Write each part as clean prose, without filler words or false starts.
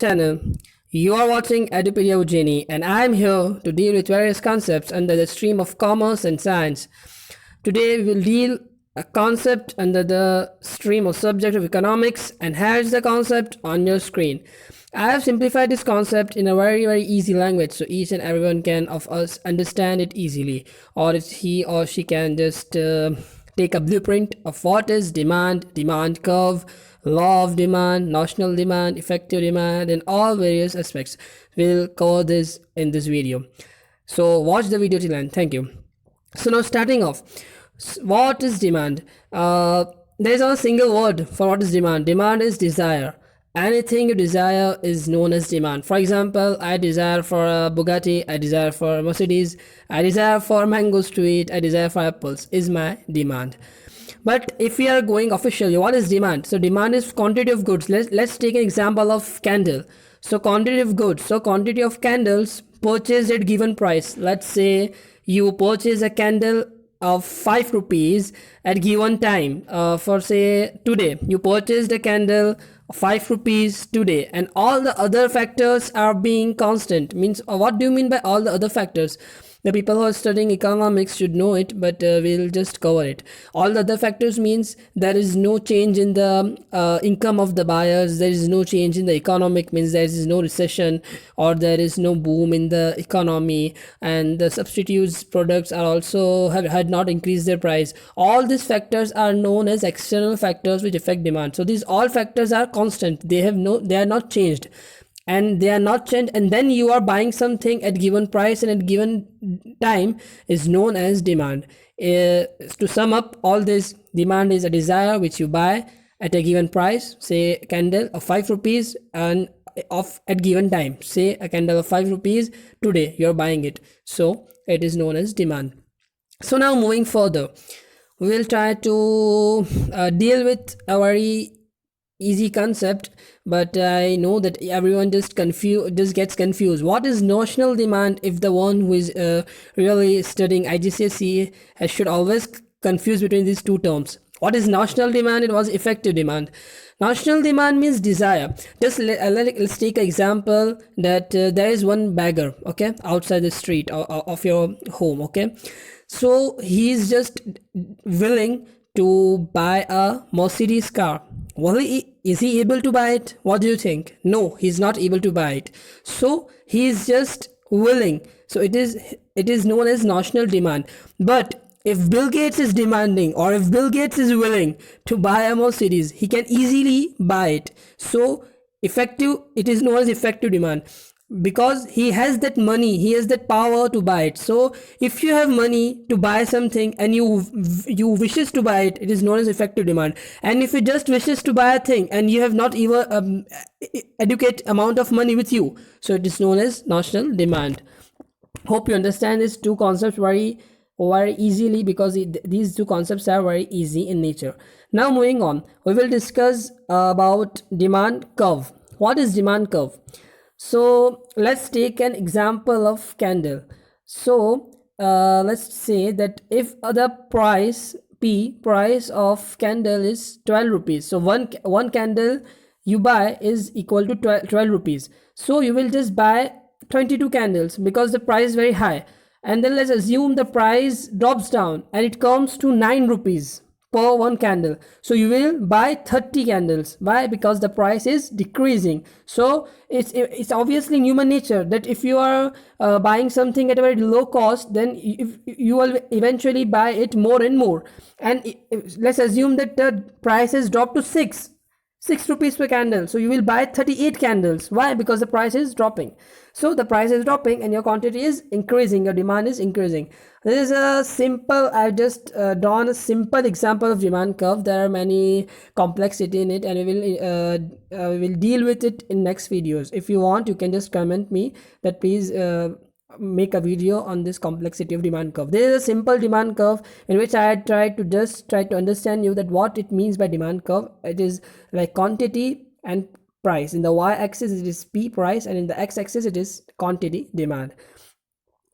channel. You are watching Edupedia Ujjaini, and I am here to deal with various concepts under the stream of commerce and science. Today we will deal a concept under the stream of subject of economics, and here is the concept on your screen. I have simplified this concept in a very easy language so each and everyone can of us understand it easily, or he or she can just take a blueprint of what is demand, demand curve, law of demand, notional demand, effective demand, and all various aspects. We'll cover this in this video. So watch the video till end. Thank you. So now starting off, what is demand? There is not a single word for what is demand. Demand is desire. Anything you desire is known as demand. For example, I desire for a Bugatti, I desire for a Mercedes, I desire for mangoes to eat, I desire for apples is my demand. But if we are going officially, what is demand? So demand is quantity of goods. Let's take an example of candle. So quantity of goods. So quantity of candles purchased at given price. Let's say you purchase a candle of 5 rupees at given time. For say today, you purchased a candle 5 rupees today, and all the other factors are being constant. Means what do you mean by all the other factors? The people who are studying economics should know it, but we'll just cover it. All the other factors means there is no change in the income of the buyers, there is no change in the economic, means there is no recession or there is no boom in the economy, and the substitutes products are also had not increased their price. All these factors are known as external factors which affect demand. So these all factors are constant, they are not changed, and they are not changed, and then you are buying something at given price and at given time is known as demand. To sum up all this, demand is a desire which you buy at a given price, say a candle of 5 rupees, and of at given time, say a candle of 5 rupees today you're buying it, so it is known as demand. So now moving further, we will try to deal with a very easy concept, but I know that everyone just gets confused. What is notional demand? If the one who is really studying IGCSE should always confuse between these two terms. What is notional demand? It was effective demand. Notional demand means desire. Just let's take an example that there is one beggar, okay, outside the street of your home, okay. So he is just willing to buy a Mercedes car. Well, is he able to buy it? What do you think? No, he's not able to buy it. So he is just willing. So it is known as notional demand. But if Bill Gates is demanding, or if Bill Gates is willing to buy a Mercedes, he can easily buy it. So it is known as effective demand, because he has that money, he has that power to buy it. So if you have money to buy something and you wishes to buy it, it is known as effective demand. And if you just wishes to buy a thing and you have not even adequate amount of money with you, so it is known as notional demand. Hope you understand these two concepts very easily, because these two concepts are very easy in nature. Now moving on, we will discuss about demand curve. What is demand curve? So let's take an example of candle. So let's say that if the price of candle is 12 rupees, so one candle you buy is equal to 12 rupees. So you will just buy 22 candles because the price is very high, and then let's assume the price drops down and it comes to 9 rupees per one candle. So you will buy 30 candles. Why? Because the price is decreasing. So it's obviously human nature that if you are buying something at a very low cost, then you will eventually buy it more and more. And let's assume that the price has dropped to 6 rupees per candle, so you will buy 38 candles. Why? Because the price is dropping. So the price is dropping and your quantity is increasing, your demand is increasing. This is a simple, I've just drawn a simple example of demand curve. There are many complexity in it, and we will deal with it in next videos. If you want, you can just comment me that please make a video on this complexity of demand curve. There is a simple demand curve in which I try to understand you that what it means by demand curve. It is like quantity and price. In the y-axis it is P, price, and in the x-axis it is quantity, demand.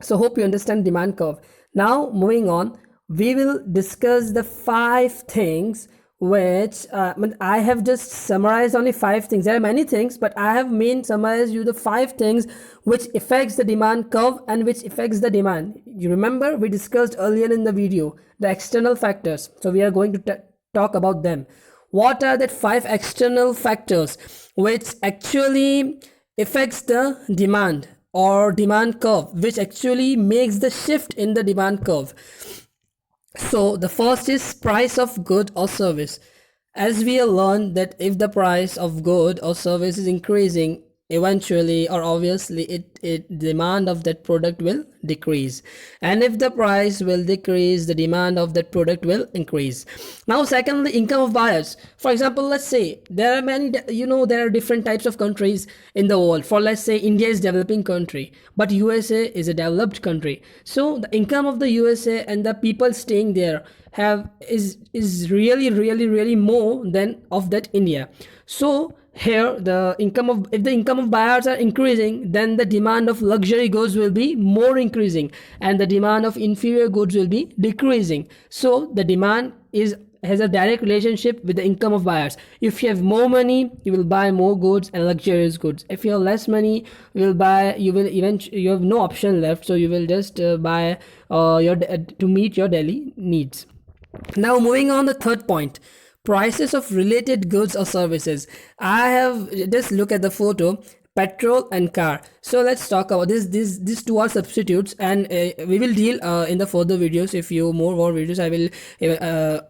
So hope you understand demand curve. Now moving on, we will discuss the 5 things which I have just summarized only 5 things. There are many things, but I have summarized you the 5 things which affects the demand curve and which affects the demand. You remember we discussed earlier in the video the external factors. So we are going to talk about them. What are the 5 external factors which actually affects the demand or demand curve, which actually makes the shift in the demand curve? So the first is price of good or service. As we have learned that if the price of good or service is increasing, eventually or obviously it demand of that product will decrease, and if the price will decrease, the demand of that product will increase. Now secondly, income of buyers. For example, let's say there are many, there are different types of countries in the world. For let's say India is developing country, but USA is a developed country. So the income of the USA and the people staying there is really more than of that India. So here if the income of buyers are increasing, then the demand of luxury goods will be more increasing and the demand of inferior goods will be decreasing. So the demand has a direct relationship with the income of buyers. If you have more money, you will buy more goods and luxurious goods. If you have less money, you have no option left, so you will just buy to meet your daily needs. Now moving on, the third point, prices of related goods or services. I have just look at the photo, petrol and car. So let's talk about these two are substitutes, and we will deal in the further videos. If you more videos, I will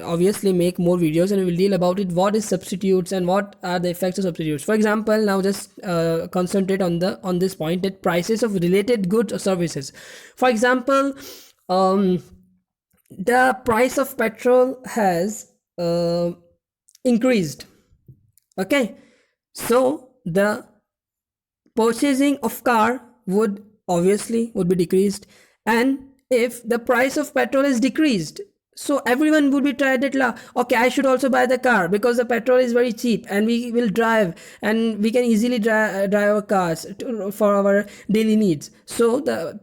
obviously make more videos and we will deal about it, what is substitutes and what are the effects of substitutes. For example, now just concentrate on this point, that prices of related goods or services. For example, the price of petrol has increased. Okay, so the purchasing of car would be decreased, and if the price of petrol is decreased, so everyone would be tried that okay, I should also buy the car because the petrol is very cheap and we will drive and we can easily drive our cars for our daily needs. So the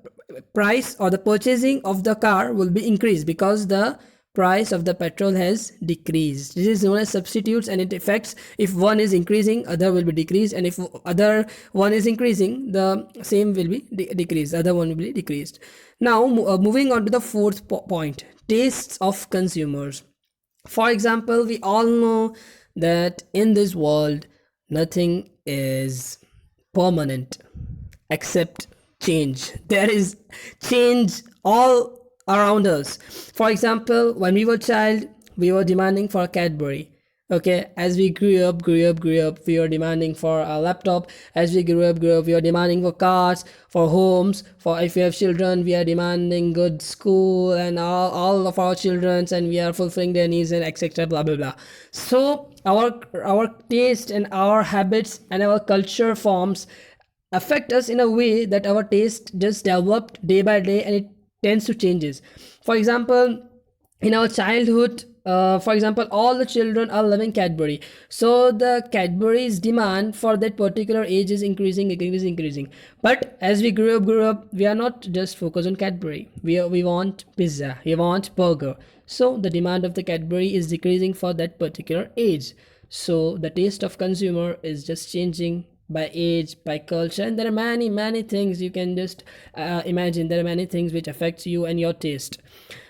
price or the purchasing of the car will be increased because the price of the petrol has decreased. This is known as substitutes, and it affects, if one is increasing, other will be decreased, and if other one is increasing, the same will be decreased, other one will be decreased. Now moving on to the fourth point, tastes of consumers. For example, we all know that in this world nothing is permanent except change. There is change all around us. For example, when we were child, we were demanding for a Cadbury. Okay, as we grew up, we were demanding for a laptop. As we grew up, we were demanding for cars, for homes. For if we have children, we are demanding good school and all of our children's, and we are fulfilling their needs and etc. Blah blah blah. So our taste and our habits and our culture forms affect us in a way that our taste just developed day by day, and it tends to changes. For example, in our childhood, for example, all the children are loving Cadbury, so the Cadbury's demand for that particular age is increasing. But as we grew up, we are not just focused on Cadbury. We want pizza, we want burger, so the demand of the Cadbury is decreasing for that particular age. So the taste of consumer is just changing by age, by culture, and there are many things you can just imagine. There are many things which affects you and your taste.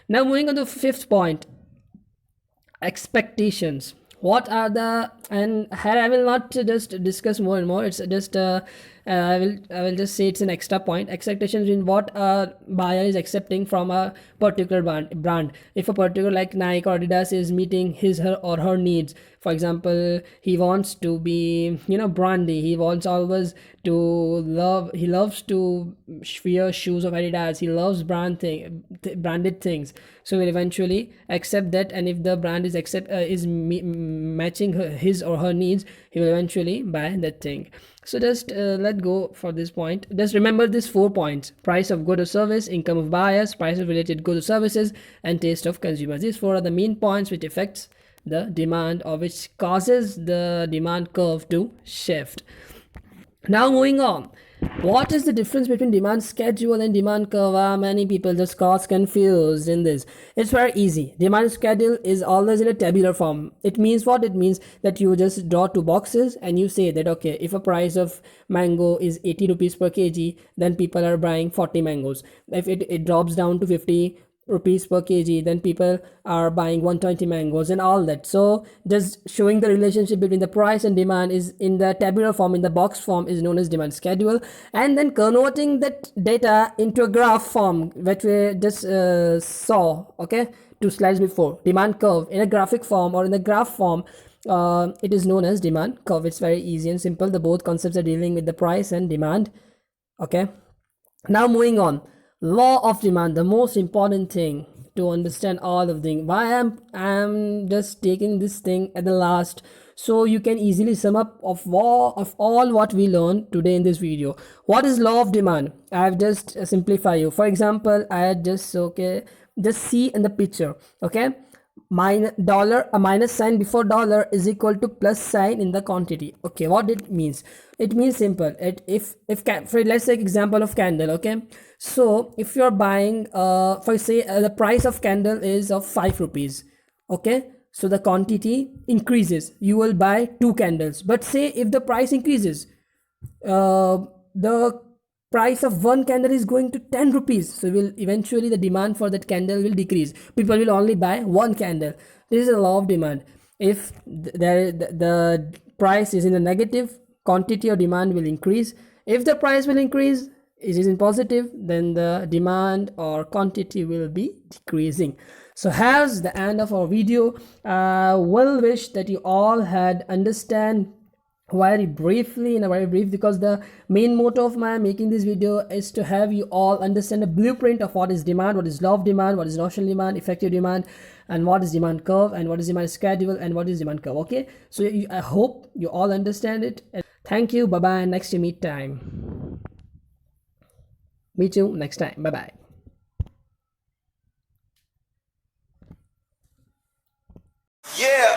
Now moving on to the fifth point, expectations. What are the, and here I will not just discuss more and more, it's just I will just say it's an extra point. Expectations in what a buyer is accepting from a particular brand. If a particular like Nike or Adidas is meeting his or her needs, for example, he wants to be brandy, he wants always he loves to wear shoes of Adidas, he loves branded things, so we'll eventually accept that, and if the brand is matching his or her needs, he will eventually buy that thing. So just let go for this point. Just remember these 4 points: price of good or service, income of buyers, price of related goods or services, and taste of consumers. These 4 are the main points which affects the demand, or which causes the demand curve to shift. Now moving on, What is the difference between demand schedule and demand curve? Many people just got confused in this. It's very easy. Demand schedule is always in a tabular form. It means what? It means that you just draw two boxes and you say that, okay, if a price of mango is 80 rupees per kg, then people are buying 40 mangoes. If it drops down to 50 rupees per kg, then people are buying 120 mangoes and all that. So just showing the relationship between the price and demand is in the tabular form, in the box form, is known as demand schedule. And then converting that data into a graph form, which we just saw, okay, 2 slides before, demand curve in a graphic form or in the graph form, it is known as demand curve. It's very easy and simple. The both concepts are dealing with the price and demand. Okay, now moving on, law of demand, the most important thing to understand all of things. Why I'm just taking this thing at the last, so you can easily sum up of all what we learned today in this video. What is law of demand? I have just simplify you. For example, I had just, okay, just see in the picture, okay, dollar, a minus sign before dollar is equal to plus sign in the quantity. Okay, what it means? It means simple. If for, let's take example of candle. Okay, so if you're buying for say the price of candle is of 5 rupees, okay, so the quantity increases, you will buy 2 candles. But say if the price increases, the price of one candle is going to 10 rupees, so will eventually the demand for that candle will decrease. People will only buy one candle. This is a law of demand. If the price is in the negative, quantity or demand will increase. If the price will increase, it is in positive, then the demand or quantity will be decreasing. So here's the end of our video. Will wish that you all had understand very briefly, in a very brief, because the main motto of my making this video is to have you all understand a blueprint of what is demand, what is law of demand, what is notional demand, effective demand, and what is demand curve, and what is demand schedule, and what is demand curve. Okay, so I hope you all understand it, and thank you. Bye bye. Next meet time. Meet you next time. Bye bye. Yeah.